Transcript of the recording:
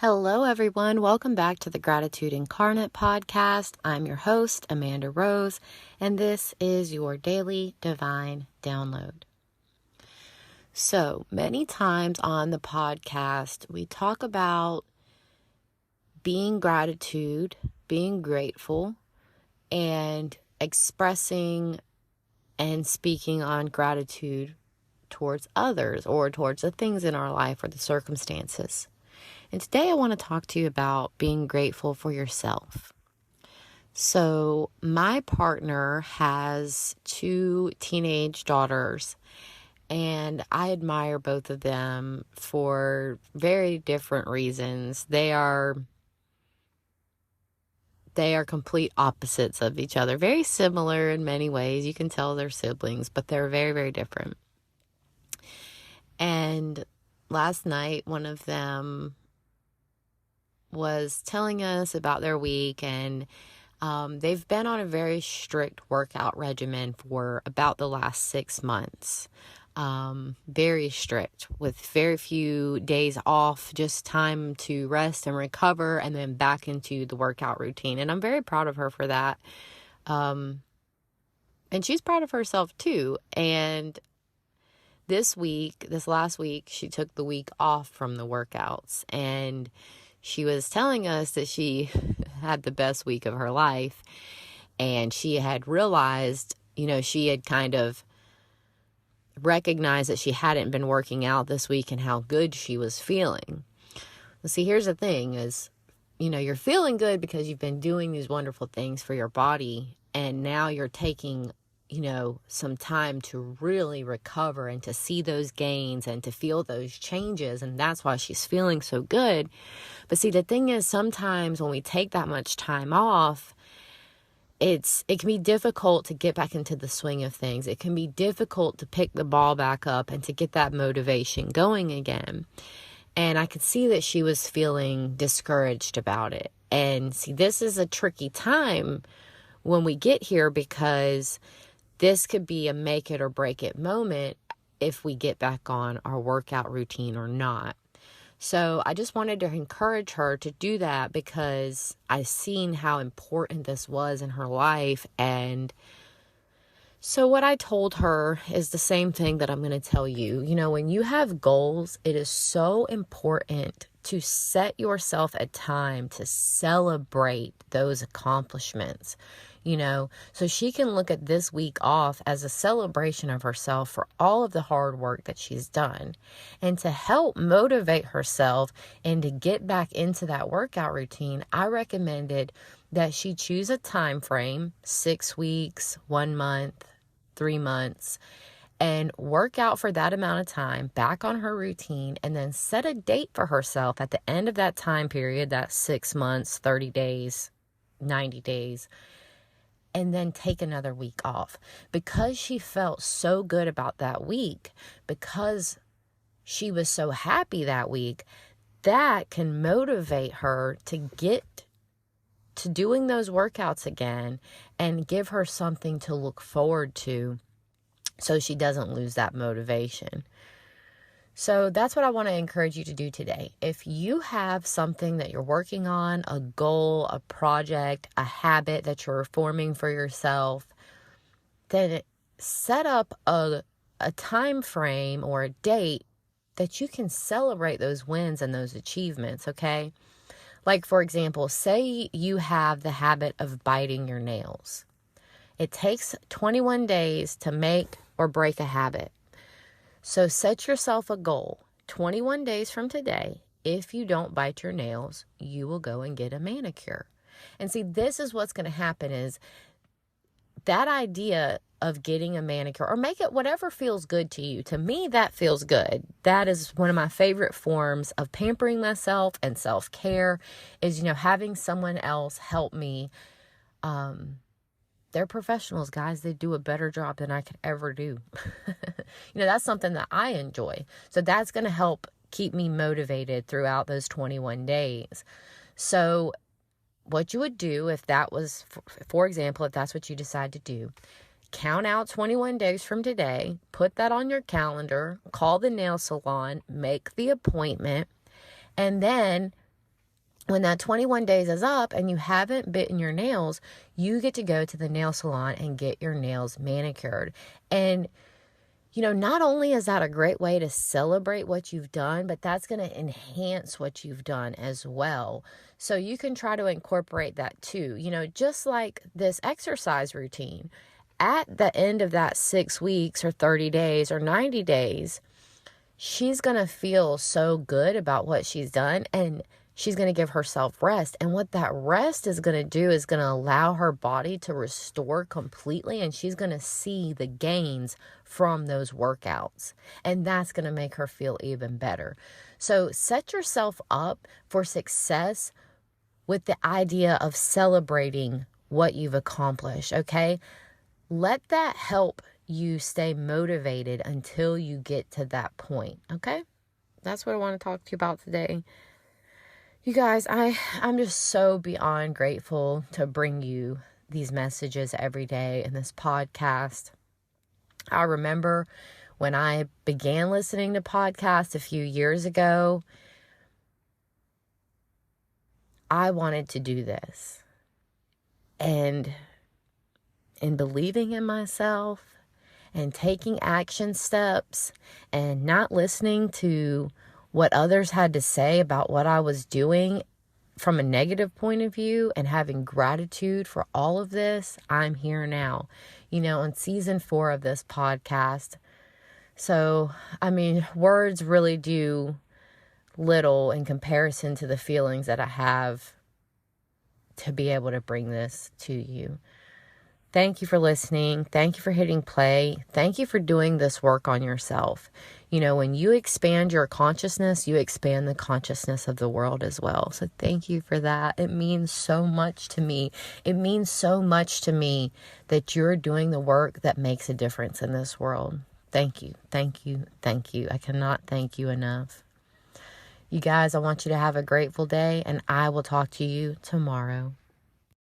Hello, everyone. Welcome back to the Gratitude Incarnate podcast. I'm your host, Amanda Rose, and this is your daily divine download. So many times on the podcast, we talk about being gratitude, being grateful, and expressing and speaking on gratitude towards others or towards the things in our life or the circumstances. And today I want to talk to you about being grateful for yourself. So my partner has 2 teenage daughters, and I admire both of them for very different reasons. They are complete opposites of each other, very similar in many ways. You can tell they're siblings, but they're very, very different. And last night, one of them was telling us about their week, and they've been on a very strict workout regimen for about the last 6 months. Very strict, with very few days off, just time to rest and recover, and then back into the workout routine. And I'm very proud of her for that. And she's proud of herself too. And this last week, she took the week off from the workouts, and she was telling us that she had the best week of her life, and she had realized, she had kind of recognized that she hadn't been working out this week and how good she was feeling. Well, see, here's the thing is, you're feeling good because you've been doing these wonderful things for your body, and now you're taking some time to really recover and to see those gains and to feel those changes. And that's why she's feeling so good. But see, the thing is, sometimes when we take that much time off, it can be difficult to get back into the swing of things. It can be difficult to pick the ball back up and to get that motivation going again. And I could see that she was feeling discouraged about it. And see, this is a tricky time when we get here, because this could be a make it or break it moment if we get back on our workout routine or not. So I just wanted to encourage her to do that, because I've seen how important this was in her life. And so what I told her is the same thing that I'm going to tell you. When you have goals, it is so important to set yourself a time to celebrate those accomplishments. So she can look at this week off as a celebration of herself for all of the hard work that she's done. And to help motivate herself and to get back into that workout routine, I recommended that she choose a time frame, 6 weeks, 1 month, 3 months, and work out for that amount of time back on her routine, and then set a date for herself at the end of that time period, that 6 months, 30 days, 90 days, and then take another week off. Because she felt so good about that week, because she was so happy that week, that can motivate her to get to doing those workouts again and give her something to look forward to, so she doesn't lose that motivation. So that's what I want to encourage you to do today. If you have something that you're working on, a goal, a project, a habit that you're forming for yourself, then set up a time frame or a date that you can celebrate those wins and those achievements, okay? Like, for example, say you have the habit of biting your nails. It takes 21 days to make or break a habit. So set yourself a goal. 21 days from today, if you don't bite your nails, you will go and get a manicure. And see, this is what's going to happen is that idea of getting a manicure, or make it whatever feels good to you. To me, that feels good. That is one of my favorite forms of pampering myself and self-care is, having someone else help me. They're professionals, guys. They do a better job than I could ever do. That's something that I enjoy. So that's going to help keep me motivated throughout those 21 days. So what you would do if that was, for example, if that's what you decide to do, count out 21 days from today, put that on your calendar, call the nail salon, make the appointment, and then when that 21 days is up and you haven't bitten your nails, you get to go to the nail salon and get your nails manicured. And, not only is that a great way to celebrate what you've done, but that's going to enhance what you've done as well. So you can try to incorporate that too. Just like this exercise routine. At the end of that 6 weeks or 30 days or 90 days, she's going to feel so good about what she's done, and she's going to give herself rest. And what that rest is going to do is going to allow her body to restore completely, and she's going to see the gains from those workouts. And that's going to make her feel even better. So set yourself up for success with the idea of celebrating what you've accomplished, okay? Let that help you stay motivated until you get to that point, okay? That's what I want to talk to you about today. You guys, I'm just so beyond grateful to bring you these messages every day in this podcast. I remember when I began listening to podcasts a few years ago, I wanted to do this. And in believing in myself and taking action steps and not listening to what others had to say about what I was doing from a negative point of view and having gratitude for all of this, I'm here now, in season 4 of this podcast. So, words really do little in comparison to the feelings that I have to be able to bring this to you. Thank you for listening. Thank you for hitting play. Thank you for doing this work on yourself. When you expand your consciousness, you expand the consciousness of the world as well. So thank you for that. It means so much to me. It means so much to me that you're doing the work that makes a difference in this world. Thank you. Thank you. Thank you. I cannot thank you enough. You guys, I want you to have a grateful day, and I will talk to you tomorrow.